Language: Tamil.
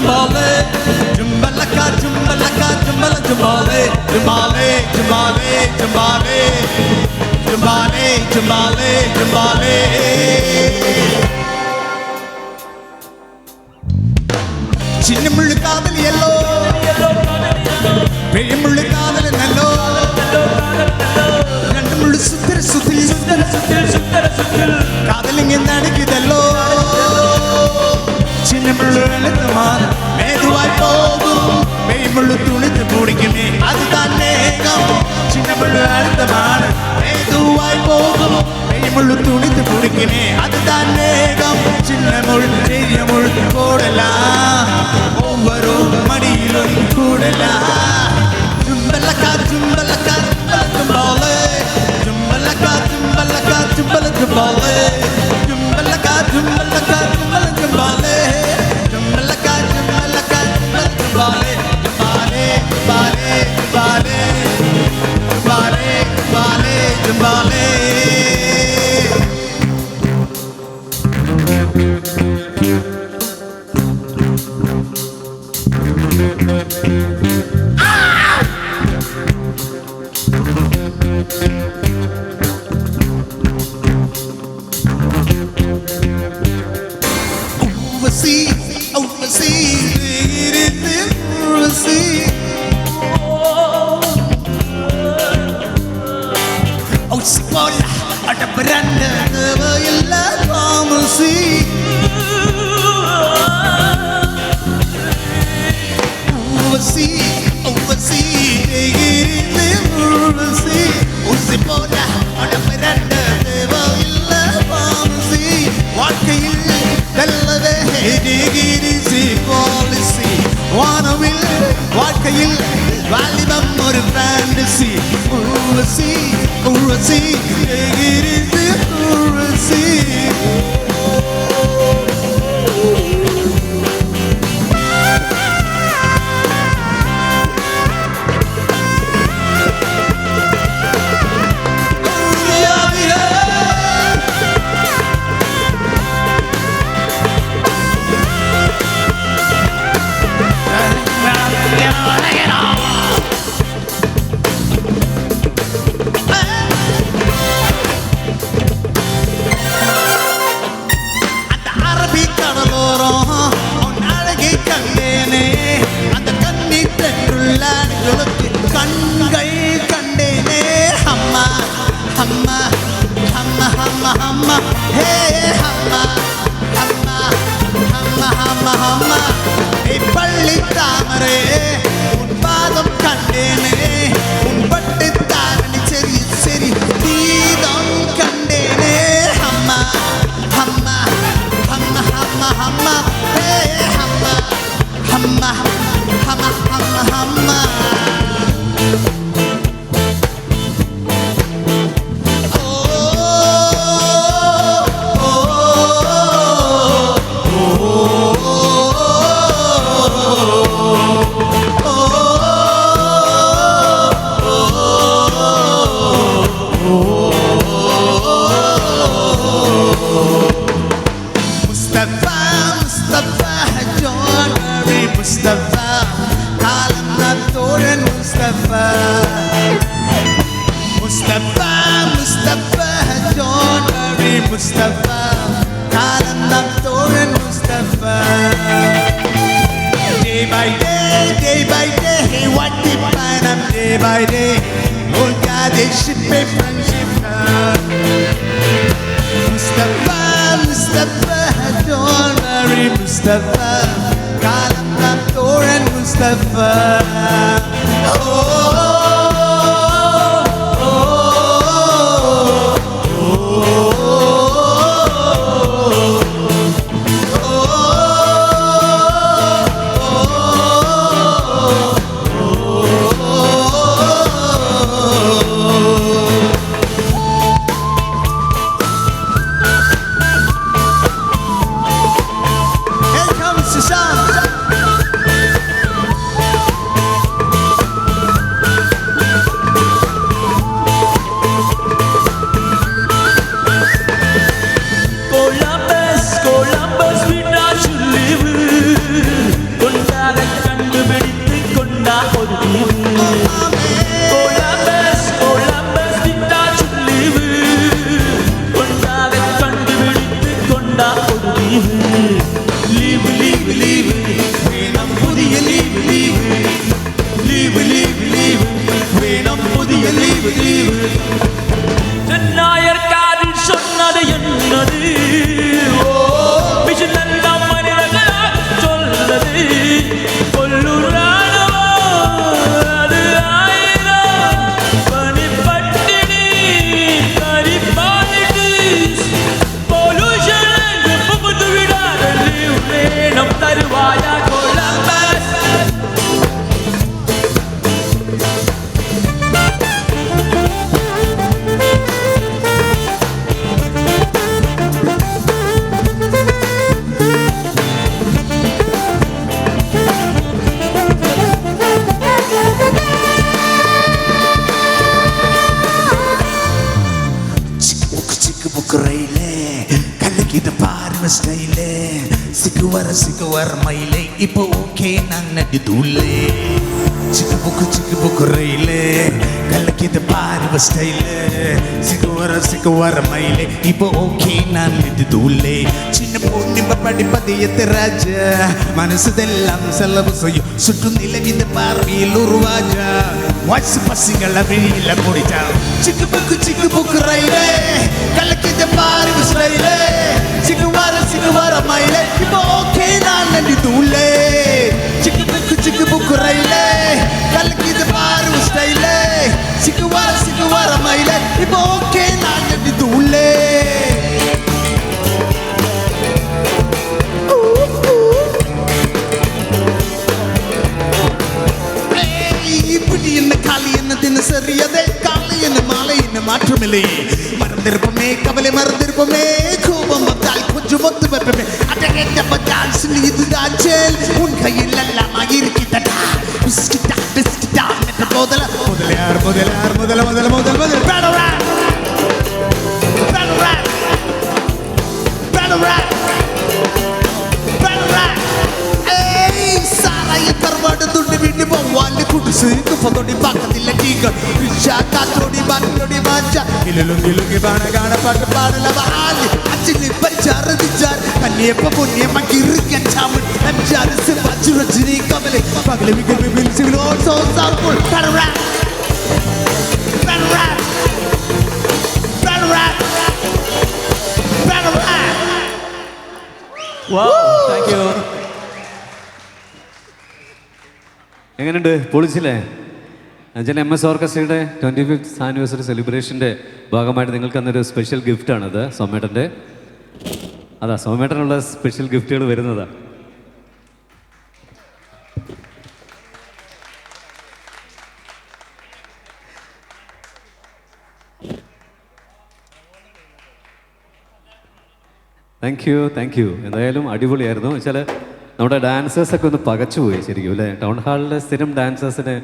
jumbale, jumbalaka, jumbalaka, jumbala, jumbale, jumbale, jumbale, jumbale, jumbale, jumbale, jumbale. சின்ன முள்ளு காதல் எல்லோ, பெரிய முள்ளு காதல் நல்லோ, ரெண்டு முள்ளு சுத்திர சுத்தில் சுத்திர சுத்தில் சுத்திர சுத்தில் காதல் இங்க நடக்குதல்லோ. சின்ன முள்ளு எழுத்துமான மேதுவாய் போகும், பெரிய முள்ளு துணித்து பிடிக்குமே அதுதான் நேகம். சின்ன முள்ளு அழுத்தமான மேதுவாய் போகும், பெரிய முள்ளு துணித்து பிடிக்குமே அதுதான் நேகம். சின்ன முள் பெரிய முள் போடலாம், ஒவ்வொரு மடியிலும் கூடலாம். ஜும்பலக்கா ஜும்பலக்கா ஜும்பலே, ஜும்பலக்கா ஜும்பலக்கா ஜும்பல ஜும்பலே, ஜும்பலக்கா ஜும்பலக்கா ஜும்பல ஜும்பலே, ஜும்பலக்கா ஜும்பலக்கா ஜும்பல ஜும்பலே, ஜும்பலே ஜும்பலே ஜும்பலே ஜும்பலே ஜும்பலே. வாழ்க்கையில் வாலிபம் ஒரு ஃபேண்டசி. உருவசி உருவசி எகிரிது உருவசி. பள்ளி தாமரே உன் பாதம் கண்டேனே, உன் பட்டு தாரணி சரி சரி தீதம் கண்டேனே. அம்மா அம்மா அம்மா அம்மா அம்மா ஹே அம்மா அம்மா அம்மா அம்மா அம்மா. Mustafa, kalanam toren Mustafa. Day by day, what the plan day by day. Oh God, they ship me friendship. Mustafa, Mustafa, don't worry Mustafa, kalanam toren Mustafa. Oh. சிக்குவர மயிலே இப்போ ஓகே நான் நடிதூலே சிக்கு புக்கு ரயிலே கலக்கிது பாரு ஸ்டைலே சிக்குவர மயிலே இப்போ ஓகே நான் நடிதூலே சின்ன பொண்ணு படிப்பதியத்து ராஜா மனசுதெல்லாம் செலவு செய்யும் சுற்று நிலவிந்த பார்வையில் உருவாஜா வாய்ஸ் பசங்கள வெளியில முடிச்சா சிக்கு புக்கு ரயிலே கலக்கிது பாரு ஸ்டைலே சிக்குவர மயிலே இப்போ ஓகே நான் நடிதூலே சிக்கு புக்கு ரயிலே கலக்கிது பாரு ஸ்டைலே சிக்குவர மயிலே இப்போ ஓகே நான் நடிதூலே இப்படி என்ன காலி என்ன தினசரி அதே காலை என்ன மாலை என்ன மாற்றமில்லை மறந்திருப்போமே கவலை மறந்திருப்போமே கோபம் வந்தால் கொஞ்சம் ஒத்து வைப்பமே அடங்கெட்ட பத்தால் சொல்லி இதுதான் செயல் உன் கையில் எல்லாம் இருக்கிட்டா பிஸ்கிட்டா என்ற முதலையார் முதல் கருவாடு துண்டு வீட்டு போவாள் குடிசு குப்பத்தோடி பக்கத்தில் டீக்கர் ரிஷா காத்தோடி பாட்டோடி மாச்சா இலுங்கி பாட பாட்டு பாடல ஆளு அச்சிலி பரிச்சார் திச்சார் கண்ணியப்ப பொன்னியம்மாக்கு இருக்கேன் சாமன் எம்ஜிஆர் சிவாஜி ரஜினி கமலை பகல விகல் பில் சிவில் ஓசோ சால்புல் பரவா Wow, thank you. എങ്ങനെയുണ്ട്? പൊളിച്ചില്ലേ? അഞ്ചൽ MS ഓർക്കസ്ട്രയുടെ 25th ആനിവേഴ്സറി സെലിബ്രേഷൻ്റെ ഭാഗമായിട്ട് നിങ്ങൾക്ക് അന്നൊരു സ്പെഷ്യൽ ഗിഫ്റ്റാണത് സോമേട്ടൻ്റെ. അതാ സോമേട്ടനുള്ള സ്പെഷ്യൽ ഗിഫ്റ്റുകൾ വരുന്നതാ. Thank you. എന്തായാലും അടിപൊളിയായിരുന്നു. വെച്ചാൽ നമ്മുടെ ഡാൻസേഴ്സൊക്കെ ഒന്ന് പകച്ചുപോയി ശരിക്കും അല്ലേ? ടൗൺ ഹാളിലെ സ്ഥിരം ഡാൻസേഴ്സിനെ